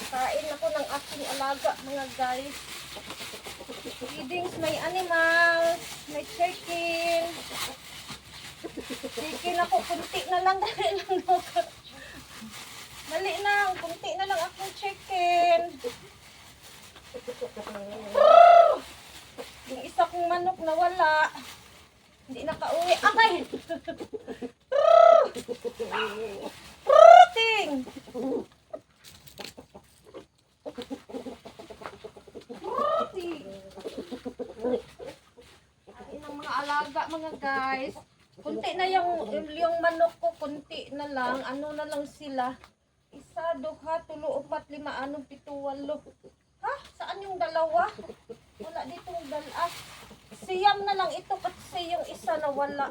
Kain ako ng aking alaga, mga guys. Feedings, may animals, may chicken. Chicken ako, kunti na lang, dali lang ako. Dali lang, kunti na lang akong chicken. Yung isa kong manok nawala. Hindi nakauwi. Akay! Ting! Ting! Ay, ng mga alaga, mga guys. Kunti na yung manok ko, kunti na lang. Ano na lang sila? Isa, duha, tulo, upat, lima, anong, pito, walo. Ha? Saan yung dalawa? Wala ditong dalas. Siyam na lang ito kasi yung isa na wala.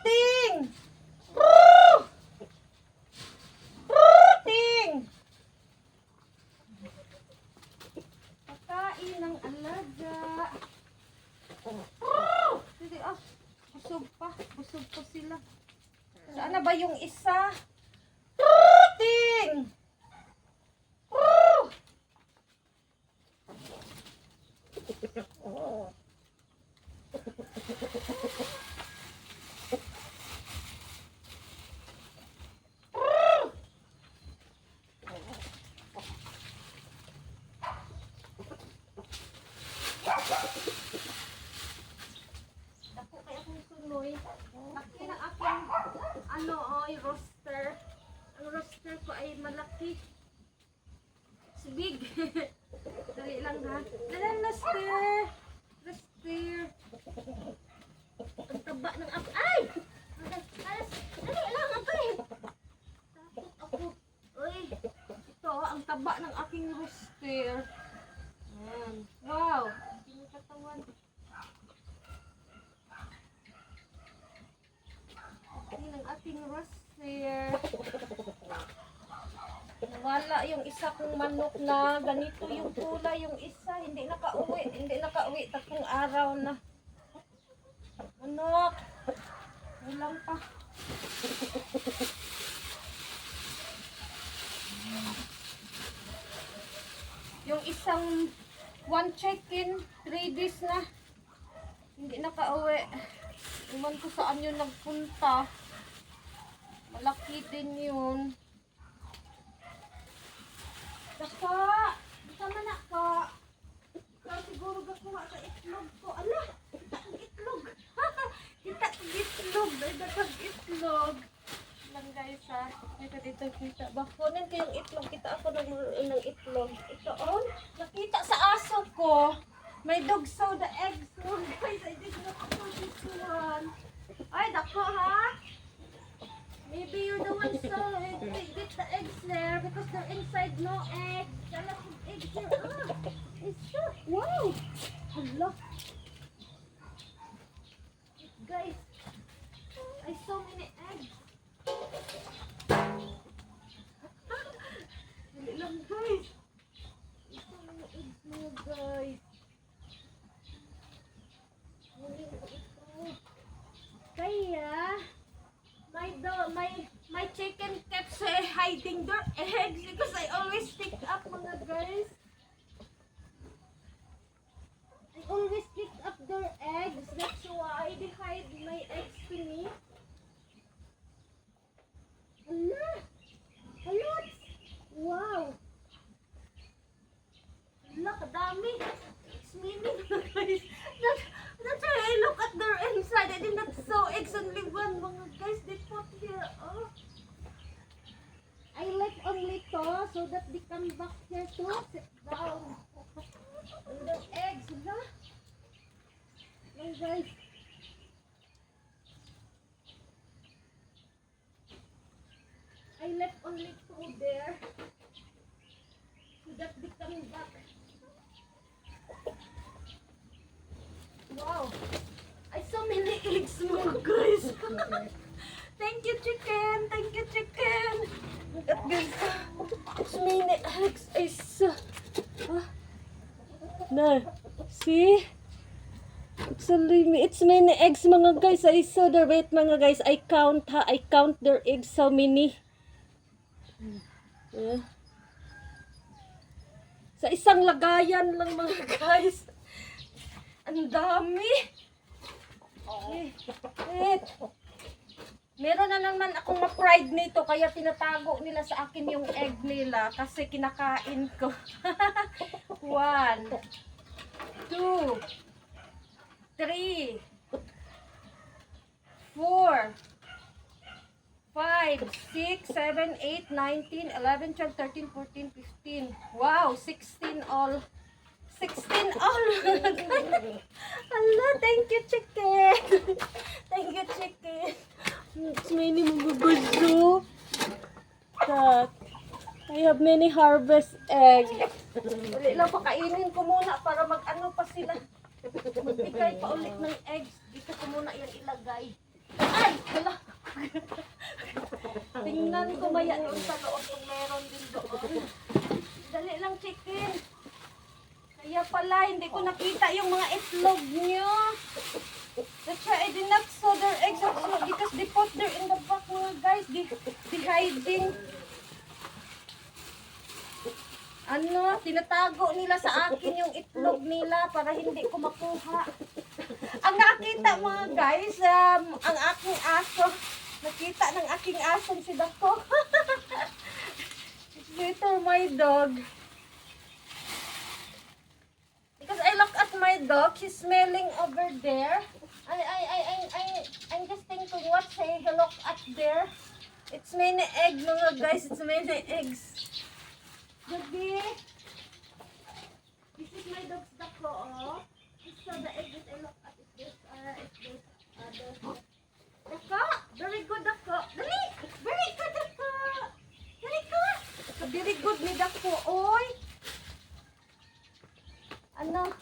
Ting! Ting! Pagkain ng alaga. Sige, busog pa. Busog pa sila. Saan na ba yung isa? Ting! Dako kaya akong sunoy. Laki ng aking roaster. Ang roaster ko ay malaki. It's big. Dali lang ha. Dali roaster. Roaster. Ang taba ng ay! Dali lang okay. Takot ako. Uy. Ito ang taba ng aking roaster. Ayan. Wow. Ang katawan. Ayan ang ating roaster. Wala yung isa kong manok na ganito yung kulay, yung isa hindi nakauwi, tatlong araw na. Manok, ulam pa. Yung isang one chicken, 3 days na, hindi nakauwi. Iwan ko saan yun nagpunta. Malaki din yun. Daka! Daka man ako. Ikaw siguro gakuha sa itlog ko. Ala! Kita ang itlog! Kita ang itlog! Ay, dakang itlog! Lang guys ha. Dito kita. Bakunin ko yung itlog. Kita ako ng itlog. Ito on. Nakita sa aso ko. May dog soda eggs. Oh guys, I did not know this one. Ay, dako ha? Maybe you're the one so get the eggs there because they're inside no eggs. There's a lot of eggs there. It's so wow. Hello. Guys, I saw many eggs. Dali lang guys. I saw many eggs mga guys. Kaya my chicken kept hiding their eggs because I always pick up mga guys. I always pick up their eggs. That's why they hide my eggs to me. Hala! Hala! Wow! Hala, kadami! It's meaning guys. That's why I look at their inside. I did not saw eggs only one mga guys. They put here. Oh. I left only to so that they come back here to sit down. And the eggs, hala. Hey guys. I left only two there so that they come back. Wow, I saw many eggs mga guys. Thank you chicken, thank you chicken. Look at this. It's many eggs. I saw. No, see? It's It's many eggs mga guys. I saw the weight mga guys. I count ha. I count their eggs. How many? Sa isang lagayan lang mga guys. Ang dami. Meron na naman akong ma-pride nito kaya tinatago nila sa akin yung egg nila kasi kinakain ko. 1, 2, 3, 4, 5, 6, 7, 8, 9, 10, 11, 12, 13, 14, 15. Wow, 16 all. 16 all. Allah, thank you chicken. Thank you chicken. It's many mga gusto. I have many harvest egg. Ulit lang pakainin ko muna para mag-ano pa sila. Magbigay pa ulit ng eggs. Dito ko muna yan ilagay. Ay! Wala! Tingnan ko maya doon sa loob kung meron din doon. Dali lang chicken. Kaya pala, hindi ko nakita yung mga itlog nyo. That's why I did not saw their eggs also because they put there in the back mga guys. They hiding. Ano, tinatago nila sa akin yung itlog nila para hindi ko makuha. Ang nakita mga guys, ang aking aso. Nakita ng aking aso si Dako. It's better my dog. Because I look at my dog, he's smelling over there. I'm just thinking what say he look at there. It's many eggs mga guys, it's many eggs. Gabi. This is my dog's Dako, oh. So the egg that I look at is this, Dako, very good Dako. Dali, very good Dako. Dali ka. Very good ni Dako, oy. Ano,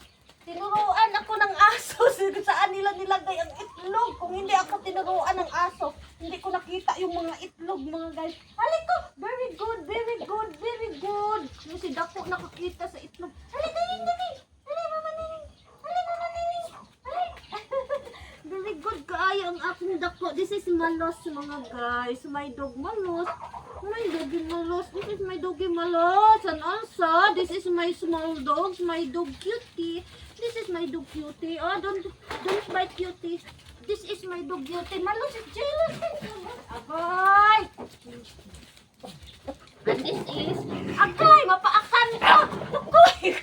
tinuruan ako ng aso saan nila nilagay ang itlog. Kung hindi ako tinuruan ng aso, hindi ko nakita yung mga itlog mga guys. Halika ko, very good, very good, very good. Yung si Dako nakakita sa itlog. Halika, dali. Halika, Mama Nining. Halika, Mama Nining. Halika. Very good kaayo ang aking Dako. This is Malos mga guys. My dog Malos. My doggy Malos. This is my doggy Malos. And also, this is my small dogs. My dog Cutie. This is my dog Cutie. Oh, don't bite Cutie. This is my dog Cutie. Malos is jealous. Agay! And this is... Agay! Mapaakan ko! Tukoy!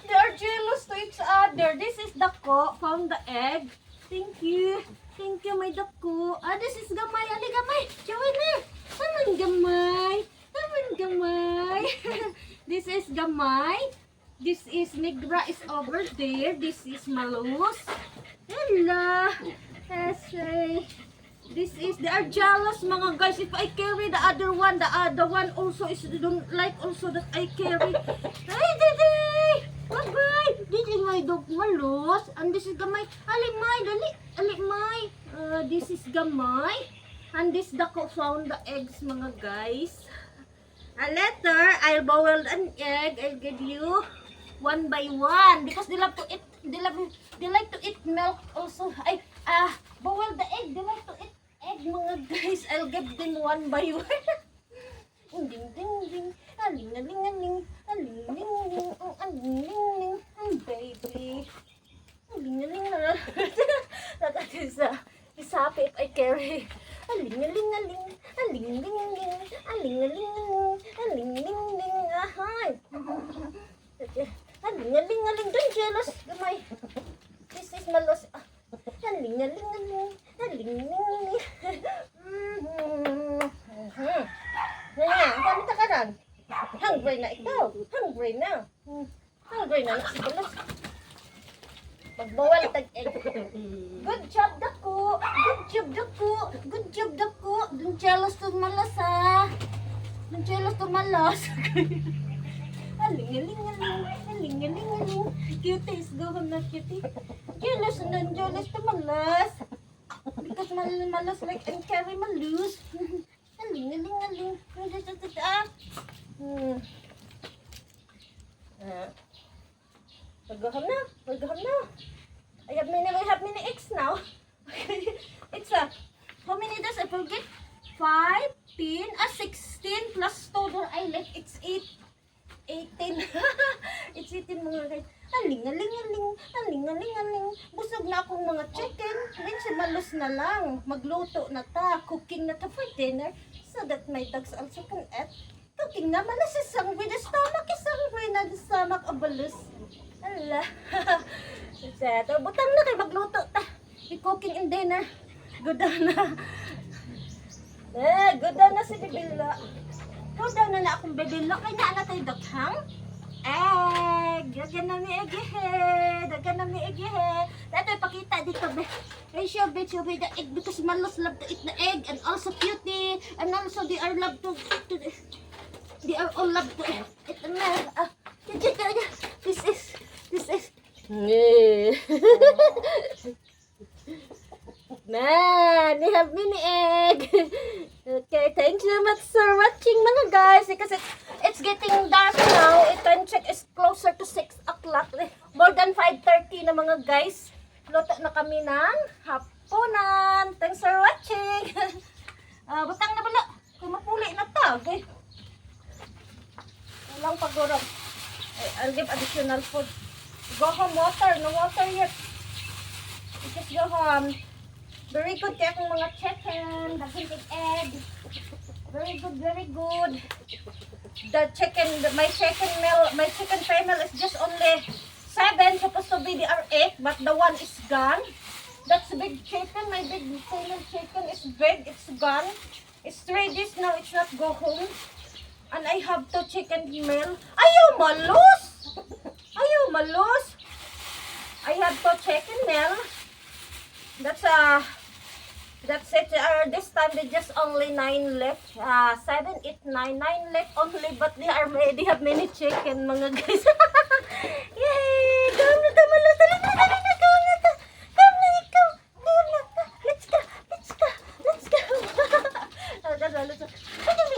They are jealous to each other. This is Dako. Found the egg. Thank you. Thank you, my Dako. This is Gamay. Ali, Gamay. Chawin na. Naman Gamay. Naman Gamay. This is Gamay. This is Negra is over there. This is Malus. Hello. This is, they are jealous mga guys. If I carry the other one, the one also is don't like also that I carry. Hey, Dede! Bye-bye! This is my dog Malus. And this is Gamay. Alimay, dali. Alimay. This is Gamay. And this Dako found the eggs mga guys. Later, I'll boil an egg. I'll give you one by one because they love to eat. They like to eat milk also. Boil the egg. They like to eat egg mga guys. I'll give them one by one. Ding ding ding. Aling aling aling. Aling aling aling. Aling aling aling. Baby. Aling aling aling. That is happy if I carry. Aling aling aling. Aling aling aling. Aling aling aling. Aling aling aling. Ahay. Aling aling aling. Don't jealous, Gamay. This is Malos. Aling aling aling. Aling aling aling. Kami takaran. Hungry na ikaw. Hungry na. Hungry na si Malos. Magbawal tag-egg. Good job, Dako. Good job, Dako. Good job, Dako. Don't jealous to Malos, ha. Don't jealous to Malos. Aling, aling, aling. Aling, aling, aling. Cutie is going na, Cutie. Jealous and jealous to Malos. Because Malos like and carry Malos. Aling, aling, aling. Magaham na. Magaham na. I have many eggs now. It's how many days I forget? 5, 10, 16 plus total I left. It's 18. It's 18 mga guys. Aling. Busog na akong mga chicken. Minsan malos na lang. Magluto na ta. Cooking na ta for dinner. So that my dogs also can eat. Cooking na malas isang with the stomach. Isang with the stomach. Abalus. Ala. So, butang na kay magluto ta. Cooking and dinner. Good na. Good na si Bibila. Good na akong Bibila. Kaya na tayo daghang egg. Dagan na may egg head. Dato ipakita dito be. Ay show the egg because malos love to eat the egg and also cutie and also they are love to they are all love to eat the egg. This is Man, they have mini egg. Okay, thank you so much for watching mga guys. Because it's getting dark now. Time check is closer to 6 o'clock. More than 5:30 na mga guys. Luto na kami ng hapunan. Thanks for watching. Butang na bala. Kung mapuli na ta. Okay. Walang pagurong. I'll give additional food. Go home water. No water yet. Just go home. Very good kaya akong mga chicken, daghang egg. Very good. The chicken, my chicken female is just only 7, supposed to be they are 8, but the one is gone. That's big chicken, my big female chicken is big, it's gone. It's 3 days now, it's not go home. And I have 2 chicken male. Ayaw malus! I have 2 chicken male. That's it. This time they just only 9 left. 7, 8, 9 left only, but they have many chicken mga guys. Yay! Go na ta malos. Let's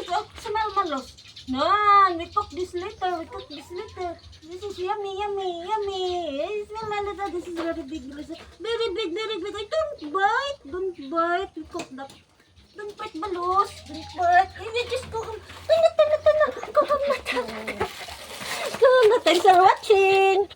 go. Smell malos. Man, we cook this later. This is yummy. It's smell malos. This is very big. Very big. I don't bite. We cook that. Don't bite malos. Don't bite. We just cook them. Cook them na. Thanks for watching.